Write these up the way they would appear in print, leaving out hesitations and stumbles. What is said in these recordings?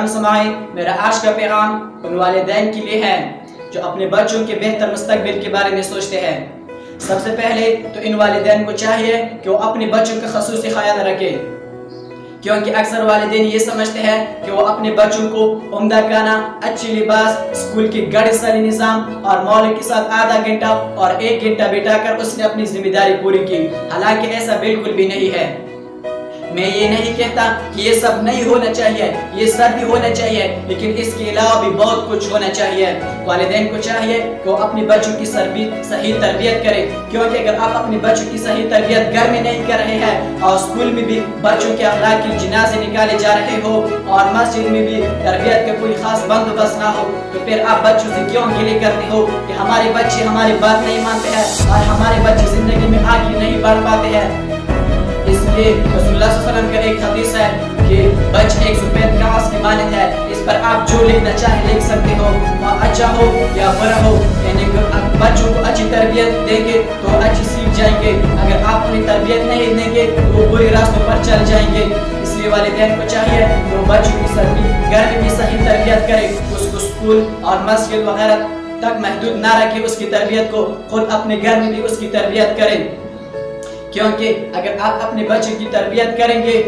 پیغام سمائیں۔ میرا آج کا پیغام ان والدین کے لیے ہے جو اپنے بچوں کے بہتر مستقبل کے بارے میں سوچتے ہیں۔ سب سے پہلے تو ان والدین کو چاہیے کہ وہ اپنے بچوں کا خصوصی خیال رکھیں، کیونکہ اکثر والدین یہ سمجھتے ہیں کہ وہ اپنے بچوں کو عمدہ کھانا، اچھی لباس، اسکول کی گاڑی ساری نظام اور مولوی کے ساتھ آدھا گھنٹہ اور 1 گھنٹہ بٹھا کر اس نے اپنی ذمہ داری پوری کی، حالانکہ ایسا بالکل بھی نہیں ہے۔ میں یہ نہیں کہتا کہ یہ سب نہیں ہونا چاہیے، یہ سب بھی ہونا چاہیے، لیکن اس کے علاوہ بھی بہت کچھ ہونا چاہیے۔ والدین کو چاہیے کہ وہ اپنے بچوں کی صحیح تربیت کریں، کیونکہ اگر آپ اپنے بچوں کی صحیح تربیت گھر میں نہیں کر رہے ہیں اور اسکول میں بھی بچوں کے اخلاق کی جنازے نکالے جا رہے ہو اور مسجد میں بھی تربیت کا کوئی خاص بندوبست نہ ہو، تو پھر آپ بچوں سے کیوں گلے کرتے ہو کہ ہمارے بچے ہماری بات نہیں مانتے ہیں اور ہمارے بچے زندگی میں آگے نہیں بڑھ پاتے ہیں۔ اس لیے رسول اللہ صلی اللہ علیہ وسلم کا ایک حدیث ہے کہ بچہ ایک سفید کاغذ کی مانند ہے، اس پر آپ جو لکھنا چاہے لکھ سکتے ہو، اور اچھا ہو یا برا ہو، یعنی بچوں کو اچھی تربیت دیں گے تو اچھی سیکھ جائیں گے، اگر آپ انہیں تربیت نہیں دیں گے تو وہ برے راستوں پر چل جائیں گے۔ اس لیے والدین کو چاہیے کہ وہ بچوں کی گھر میں بھی صحیح تربیت کریں، اس کو اسکول اور مسجد وغیرہ تک محدود نہ رکھیں، اس کی تربیت کو خود اپنے گھر میں بھی اس کی تربیت کریں، کیونکہ اگر آپ اپنے بچے کی تربیت کریں گے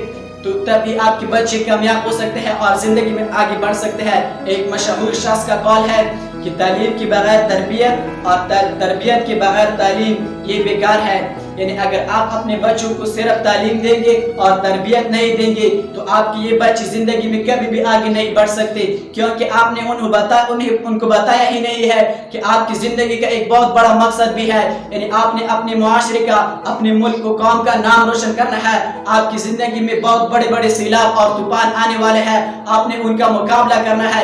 تو تبھی آپ کے بچے کامیاب ہو سکتے ہیں اور زندگی میں آگے بڑھ سکتے ہیں۔ ایک مشہور شخص کا قول ہے کہ تعلیم کے بغیر تربیت اور تربیت کے بغیر تعلیم یہ بیکار ہے، یعنی اگر آپ اپنے بچوں کو صرف تعلیم دیں گے اور تربیت نہیں دیں گے تو آپ کے یہ بچے زندگی میں کبھی بھی آگے نہیں بڑھ سکتے، کیونکہ آپ نے ان کو بتایا ہی نہیں ہے کہ آپ کی زندگی کا ایک بہت بڑا مقصد بھی ہے، یعنی آپ نے اپنے معاشرے کا، اپنے ملک کو، قوم کا نام روشن کرنا ہے۔ آپ کی زندگی میں بہت بڑے بڑے سیلاب اور طوفان آنے والے ہیں، آپ نے ان کا مقابلہ کرنا ہے۔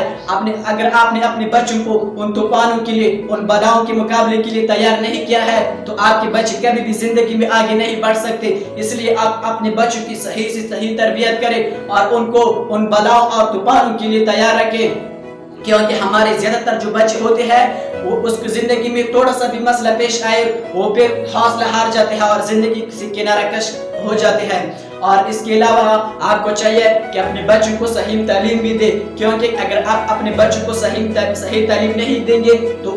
اگر آپ نے اپنے بچوں کو ان طوفانوں کے لیے، ان بلاؤں کے مقابلے کے لیے تیار نہیں کیا ہے تو آپ کے بچے کبھی بھی زندگی میں آگے نہیں بڑھ سکتے۔ اس لیے آپ اپنے بچوں کی صحیح سے صحیح تربیت کریں اور ان کو ان بلاؤں اور طوفانوں کے لیے تیار رکھیں، کیونکہ ہمارے زیادہ تر جو بچے ہوتے ہیں وہ اس کی زندگی میں تھوڑا سا بھی مسئلہ پیش آئے وہ پھر حوصلہ ہار جاتے ہیں اور زندگی سے کنارہ کش ہو جاتے ہیں۔ اور اس کے علاوہ آپ کو چاہیے کہ اپنے بچوں کو صحیح تعلیم بھی دیں، کیونکہ اگر آپ اپنے بچوں کو صحیح تعلیم نہیں دیں گے تو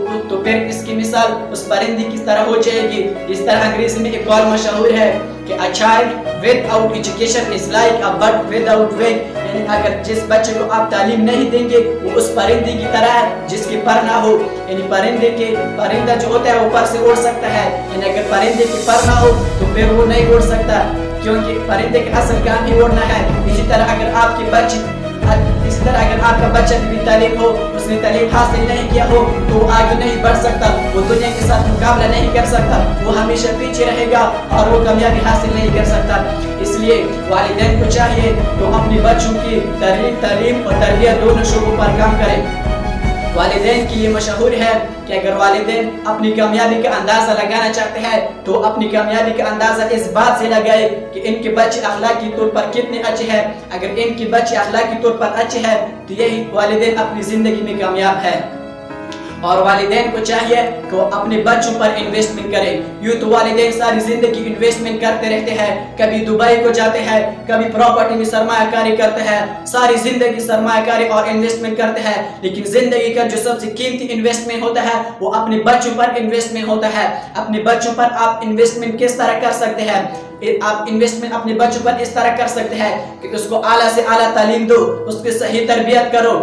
پھر اس کی مثال اس پرندے کی طرح ہو جائے گی۔ اس طرح انگریزی میں ایک قول مشہور ہے کہ a child without education is like a bird without wing، یعنی اگر جس بچے کو آپ تعلیم نہیں دیں گے وہ اس پرندے کی طرح ہے جس کے پر نہ ہو، یعنی پرندہ جو ہوتا ہے وہ پر سے اڑ سکتا ہے، یعنی اگر پرندے کے پر نہ ہو تو پھر وہ نہیں اڑ سکتا، کیونکہ پرندے کا اصل کام ہی اڑنا ہے۔ اسی طرح اگر آپ کا بچہ بھی تعلیم ہو، اس نے تعلیم حاصل نہیں کیا ہو تو وہ آگے نہیں بڑھ سکتا، وہ دنیا کے ساتھ مقابلہ نہیں کر سکتا، وہ ہمیشہ پیچھے رہے گا اور وہ کامیابی حاصل نہیں کر سکتا۔ اس لیے والدین کو چاہیے تو اپنے بچوں کی تعلیم اور تربیت دونوں شعبوں پر کام کریں۔ والدین کی یہ مشہور ہے کہ اگر والدین اپنی کامیابی کا اندازہ لگانا چاہتے ہیں تو اپنی کامیابی کا اندازہ اس بات سے لگائے کہ ان کے بچے اخلاقی طور پر کتنے اچھے ہیں۔ اگر ان کے بچے اخلاقی طور پر اچھے ہیں تو یہی والدین اپنی زندگی میں کامیاب ہیں۔ اور والدین کو چاہیے کہ وہ اپنے بچوں پر انویسٹمنٹ کریں۔ یوں تو والدین ساری زندگی انویسٹمنٹ کرتے رہتے ہیں، کبھی دبئی کو جاتے ہیں، کبھی پراپرٹی میں سرمایہ کاری کرتے ہیں، ساری زندگی سرمایہ کاری اور انویسٹمنٹ کرتے ہیں، لیکن زندگی کا جو سب سے قیمتی انویسٹمنٹ ہوتا ہے وہ اپنے بچوں پر انویسٹمنٹ ہوتا ہے۔ اپنے بچوں پر آپ انویسٹمنٹ کس طرح کر سکتے ہیں؟ آپ انویسٹمنٹ اپنے بچوں پر اس طرح کر سکتے ہیں کہ اس کو اعلیٰ سے اعلیٰ تعلیم دو، اس کی صحیح تربیت کرو،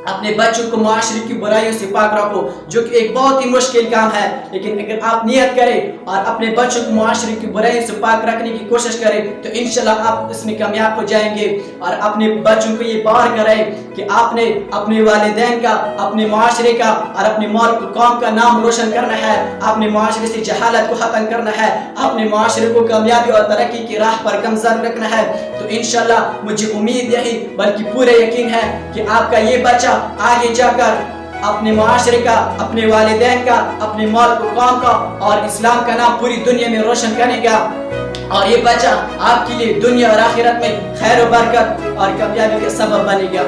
اپنے بچوں کو معاشرے کی برائیوں سے پاک رکھو، جو کہ ایک بہت ہی مشکل کام ہے، لیکن اگر آپ نیت کریں اور اپنے بچوں کو معاشرے کی برائیوں سے پاک رکھنے کی کوشش کریں تو انشاءاللہ آپ اس میں کامیاب ہو جائیں گے۔ اور اپنے بچوں کو یہ بار کریں کہ آپ نے اپنے والدین کا، اپنے معاشرے کا اور اپنے ملک قوم کا نام روشن کرنا ہے، اپنے معاشرے سے جہالت کو ختم کرنا ہے، اپنے معاشرے کو کامیابی اور ترقی کی راہ پر گامزن رکھنا ہے۔ تو انشاءاللہ مجھے امید یہی بلکہ پورے یقین ہے کہ آپ کا یہ بچہ آگے جا کر اپنے معاشرے کا، اپنے والدین کا، اپنے ملک و قوم کا اور اسلام کا نام پوری دنیا میں روشن کرے گا، اور یہ بچہ آپ کے لیے دنیا اور آخرت میں خیر و برکت اور کامیابی کا سبب بنے گا۔